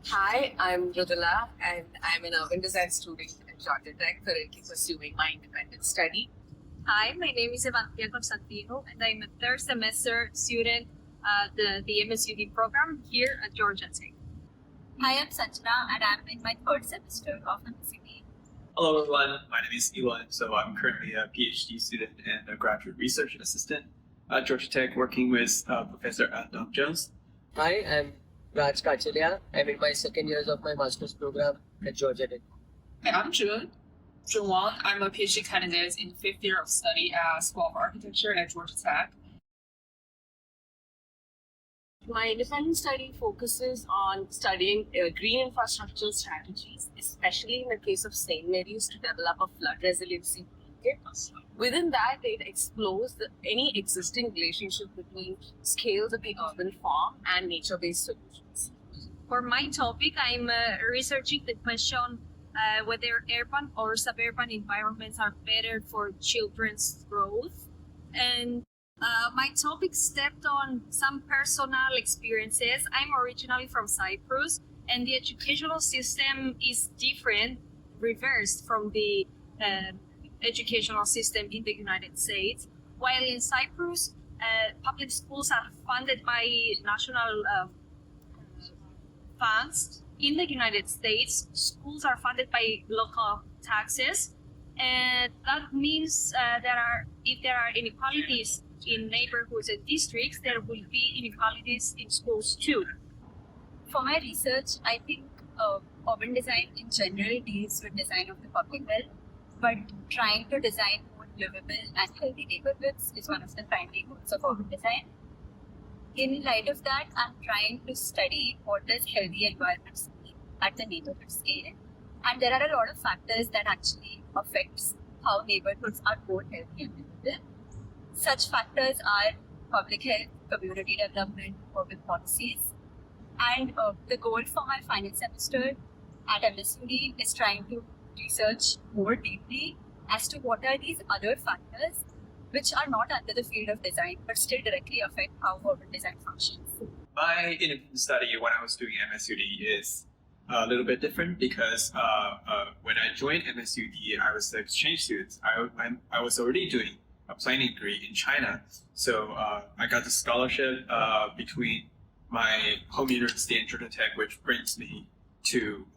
Hi, I'm Rudula and I'm an urban design student at Georgia Tech, currently pursuing my independent study. Hi, my name is Evangelia Constantino, and I'm a third semester student at the MSUD program here at Georgia Tech. Hi, I'm Sanjana, and I'm in my third semester of MSUD. Hello, everyone. My name is Elon. So I'm currently a PhD student and a graduate research assistant at Georgia Tech, working with Professor Adam Jones. Hi, I'm Raj Kachalia. I'm in my second years of my master's program at Georgia Tech. Hi, I'm Jun Wang. I'm a PhD candidate in fifth year of study at School of Architecture at Georgia Tech. My independent study focuses on studying green infrastructure strategies, especially in the case of St. Mary's, to develop a flood resiliency toolkit. Within that, it explores any existing relationship between scales of the urban farm and nature-based solutions. For my topic, I'm researching the question whether urban or suburban environments are better for children's growth. And my topic stepped on some personal experiences. I'm originally from Cyprus, and the educational system is different, reversed from the educational system in the United States. While in Cyprus, public schools are funded by national funds. In the United States, schools are funded by local taxes, and that means if there are inequalities in neighborhoods and districts, there will be inequalities in schools too. For my research, I think urban design in general deals with design of the public well, but trying to design more livable and healthy neighborhoods is one of the primary goals of urban design. In light of that, I'm trying to study what does healthy environments mean at the neighborhood scale. And there are a lot of factors that actually affects how neighborhoods are more healthy and livable. Such factors are public health, community development, urban policies. And the goal for my final semester at MSUD is trying to research more deeply as to what are these other factors which are not under the field of design but still directly affect how urban design functions. My independent study when I was doing MSUD is a little bit different because when I joined MSUD, I was an exchange student. I was already doing a planning degree in China. So I got the scholarship between my home university and Georgia Tech, which brings me to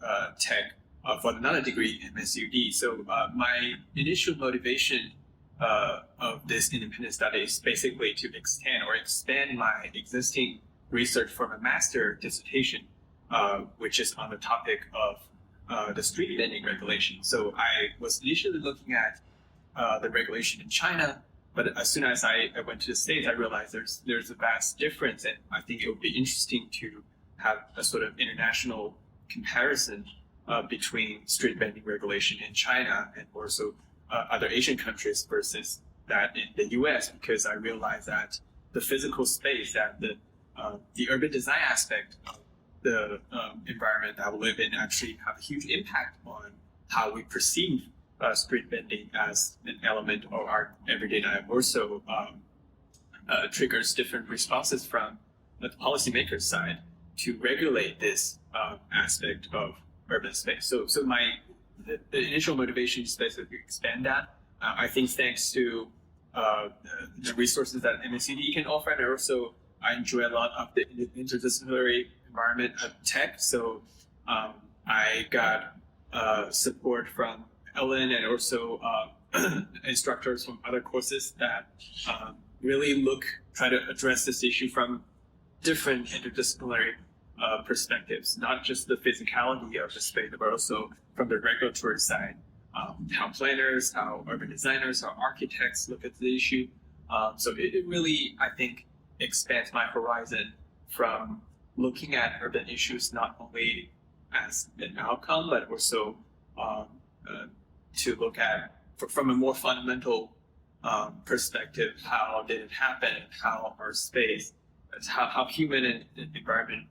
Tech for another degree in MSUD. So my initial motivation of this independent study is basically to extend or expand my existing research from a master dissertation, which is on the topic of the street vending regulation. So I was initially looking at the regulation in China, but as soon as I went to the States, I realized there's a vast difference, and I think it would be interesting to have a sort of international comparison between street vending regulation in China and also other Asian countries versus that in the U.S. because I realized that the physical space, that the urban design aspect of the environment that we live in actually have a huge impact on how we perceive street vending as an element of our everyday life. Also triggers different responses from the policymakers' side to regulate this aspect of urban space. So the initial motivation is basically to expand that. I think thanks to the resources that MSUD can offer, and also I enjoy a lot of the interdisciplinary environment at Tech. So I got support from Ellen and also instructors from other courses that really try to address this issue from different interdisciplinary perspectives, not just the physicality of the space, but also from the regulatory side, how planners, how urban designers, how architects look at the issue. So it really, I think, expands my horizon from looking at urban issues not only as an outcome, but also to look at from a more fundamental perspective, how did it happen, how our space, how human and environment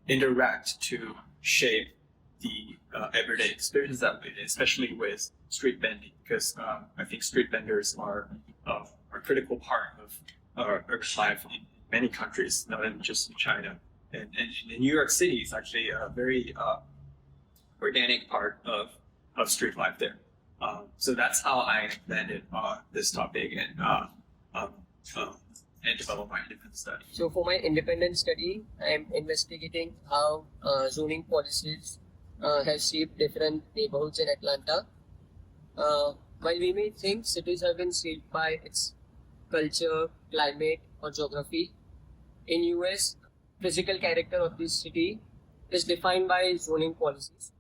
interact to shape the everyday experience that we live, especially with street vending, because I think street vendors are a critical part of our life in many countries, not just in China. and New York City is actually a very organic part of street life there. So that's how I landed on this topic and developed my independent study. So for my independent study, I am investigating how zoning policies have shaped different neighborhoods in Atlanta. While we may think cities have been shaped by its culture, climate, or geography, in US, physical character of this city is defined by zoning policies.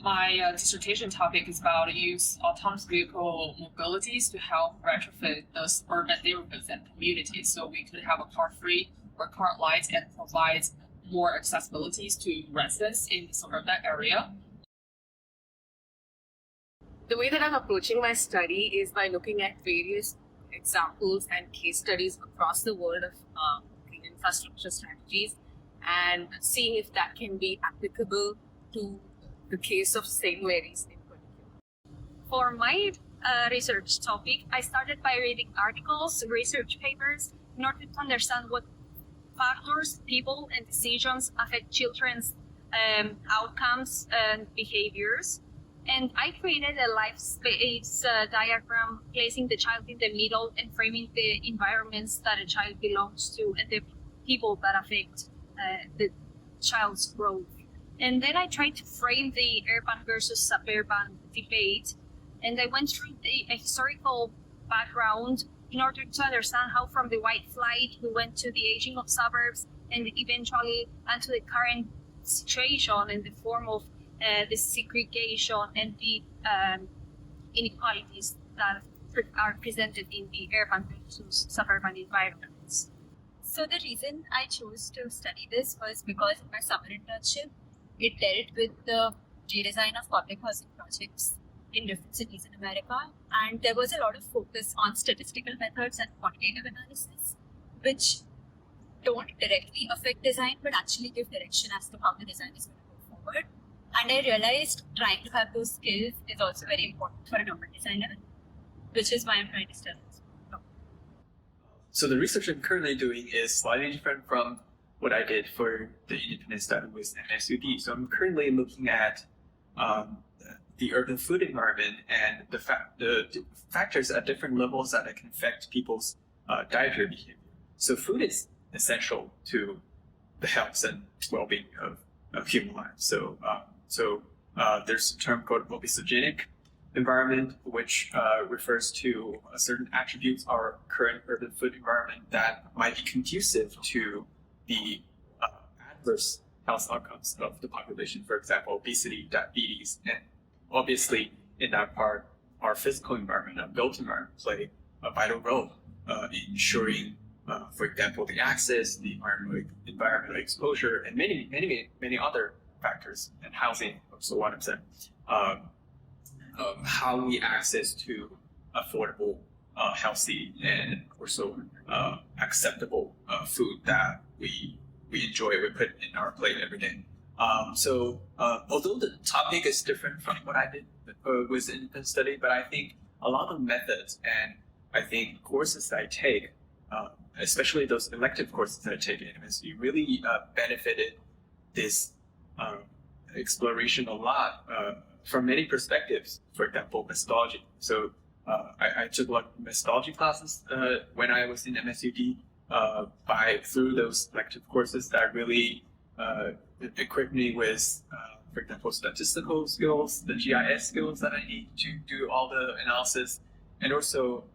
My dissertation topic is about use autonomous vehicle mobilities to help retrofit those urban neighborhoods and communities, so we could have a car-free or car light and provide more accessibilities to residents in the suburban area. The way that I'm approaching my study is by looking at various examples and case studies across the world of green infrastructure strategies and seeing if that can be applicable to the case of St. Mary's in particular. For my research topic, I started by reading articles, research papers, in order to understand what factors, people, and decisions affect children's outcomes and behaviors. And I created a life space diagram, placing the child in the middle and framing the environments that a child belongs to and the people that affect the child's growth. And then I tried to frame the urban versus suburban debate. And I went through the historical background in order to understand how from the white flight we went to the aging of suburbs and eventually and to the current situation in the form of the segregation and the inequalities that are presented in the urban versus suburban environments. So the reason I chose to study this was because in my summer internship, it dealt with the redesign of public housing projects in different cities in America, and there was a lot of focus on statistical methods and quantitative analysis, which don't directly affect design but actually give direction as to how the design is going to go forward. And I realized trying to have those skills is also very important for an urban designer, which is why I'm trying to study this. So the research I'm currently doing is slightly different from what I did for the independent study with MSUD. So I'm currently looking at the urban food environment and the factors at different levels that can affect people's dietary behavior. So food is essential to the health and well-being of human life. So there's a term called obesogenic environment, which refers to certain attributes of our current urban food environment that might be conducive to the adverse health outcomes of the population. For example, obesity, diabetes, and obviously in that part, our physical environment, our built environment play a vital role in ensuring, for example, the access, the environmental exposure, and many other factors, and housing also one of them. How we access to affordable, healthy, and also acceptable food that we enjoy, we put in our plate every day. Although the topic is different from what I did with the independent study, but I think a lot of methods and I think courses that I take, especially those elective courses that I take at MSU, really benefited this exploration a lot from many perspectives. For example, methodology. So I took a lot of methodology classes when I was in MSUD. Through those elective courses that really equipped me with, for example, statistical skills, the GIS skills that I need to do all the analysis, and also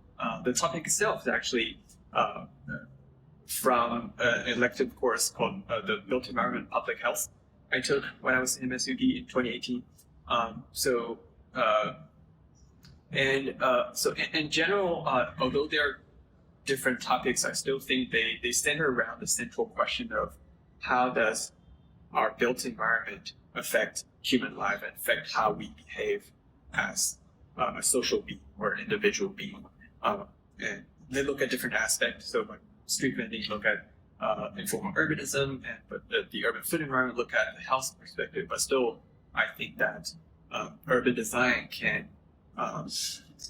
the topic itself is actually from an elective course called the Built Environment Public Health I took when I was in MSUD in 2018. So in general, although there are different topics, I still think they center around the central question of how does our built environment affect human life and affect how we behave as a social being or an individual being. And they look at different aspects. So like street vending look at informal urbanism, but the urban food environment look at the health perspective. But still, I think that urban design can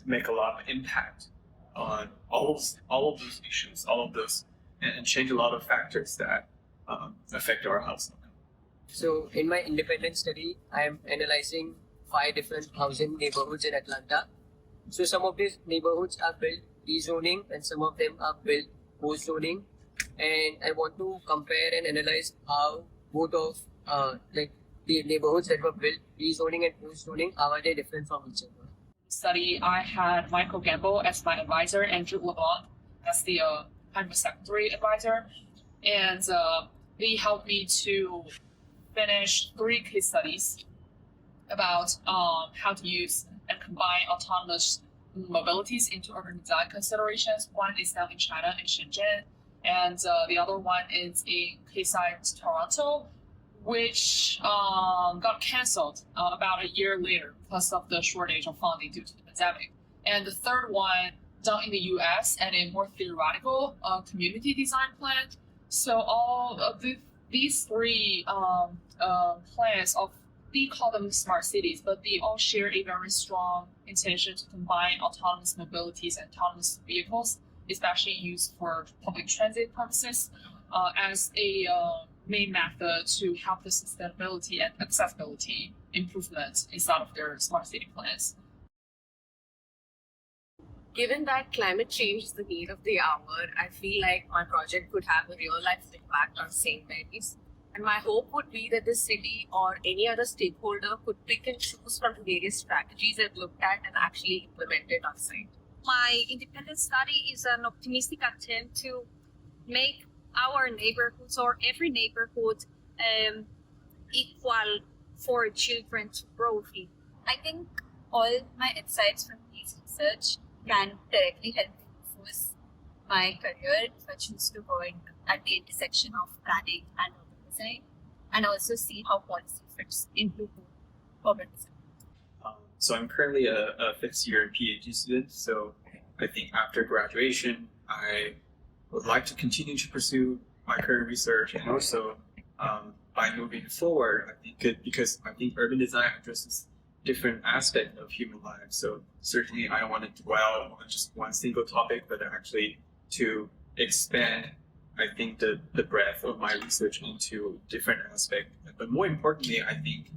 make a lot of impact on all of those issues, all of those, and change a lot of factors that affect our health. So in my independent study, I am analyzing 5 different housing neighborhoods in Atlanta. So some of these neighborhoods are built rezoning and some of them are built post-zoning. And I want to compare and analyze how both of like the neighborhoods that were built rezoning and post-zoning, how are they different from each other? Study, I had Michael Gamble as my advisor and Drew LeBlanc as the campus secretary advisor. And they helped me to finish 3 case studies about how to use and combine autonomous mobilities into urban design considerations. One is down in China in Shenzhen, and the other one is in Quayside, Toronto, which got canceled about a year later because of the shortage of funding due to the pandemic. And the third one done in the US and a more theoretical community design plan. So all of these 3 plans of we call them smart cities, but they all share a very strong intention to combine autonomous mobilities and autonomous vehicles, especially used for public transit purposes, as a main method to help the sustainability and accessibility improvement inside of their smart city plans. Given that climate change is the need of the hour, I feel like my project could have a real life impact on St. Mary's. And my hope would be that the city or any other stakeholder could pick and choose from the various strategies I've looked at and actually implement it on site. My independent study is an optimistic attempt to make our neighborhoods or every neighborhood equal for children to grow in. I think all my insights from this research can directly help influence my career if I choose to work at the intersection of planning and urban design, and also see how policy fits into urban design. So I'm currently a 5th year PhD student. So I think after graduation, I would like to continue to pursue my current research, and also by moving forward, I think because I think urban design addresses different aspects of human life. So certainly I don't want to dwell on just one single topic, but actually to expand, I think, the breadth of my research into different aspects. But more importantly, I think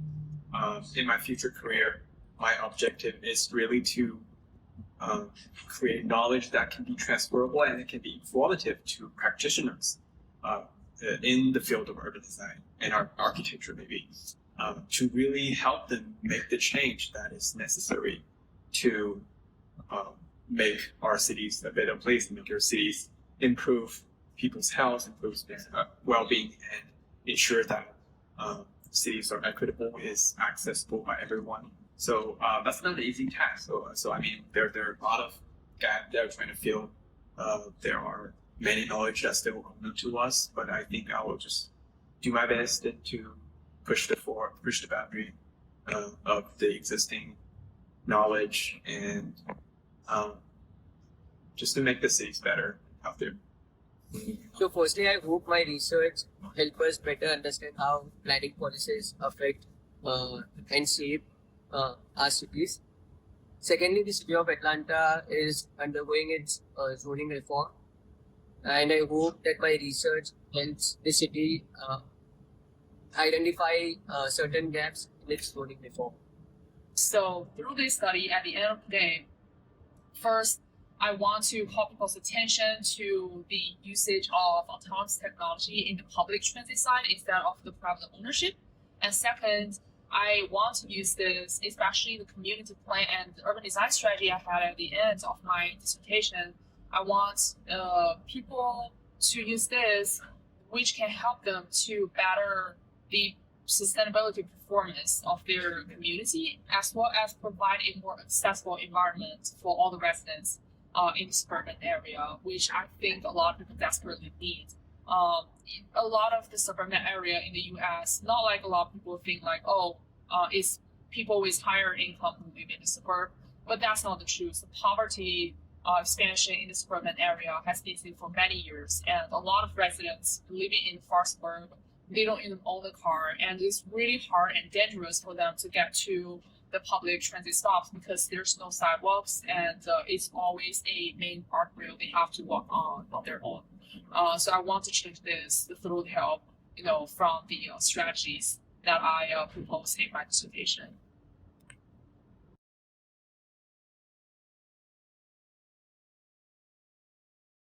in my future career, my objective is really to create knowledge that can be transferable and it can be informative to practitioners in the field of urban design and architecture, maybe, to really help them make the change that is necessary to make our cities a better place, make our cities improve people's health, improve their well-being, and ensure that cities are equitable, is accessible by everyone. So that's not an easy task. So I mean, there are a lot of gaps that are trying to fill. There are many knowledge that's still unknown to us, but I think I will just do my best to push the boundary of the existing knowledge, and just to make the cities better out there. So firstly, I hope my research help us better understand how planning policies affect and shape our cities. Secondly, the city of Atlanta is undergoing its zoning reform, and I hope that my research helps the city identify certain gaps in its zoning reform. So through this study, at the end of the day, first, I want to call people's attention to the usage of autonomous technology in the public transit side instead of the private ownership. And second, I want to use this, especially the community plan and the urban design strategy I had at the end of my dissertation. I want people to use this, which can help them to better the sustainability performance of their community, as well as provide a more accessible environment for all the residents in the suburban area, which I think a lot of people desperately need. A lot of the suburban area in the US, not like a lot of people think like, it's people with higher income who live in the suburb, but that's not the truth. The poverty expansion in the suburban area has been seen for many years, and a lot of residents living in the far suburb, they don't even own a car, and it's really hard and dangerous for them to get to the public transit stops because there's no sidewalks, and it's always a main guardrail they have to walk on their own. So I want to change this through the help from the strategies that I propose in my dissertation.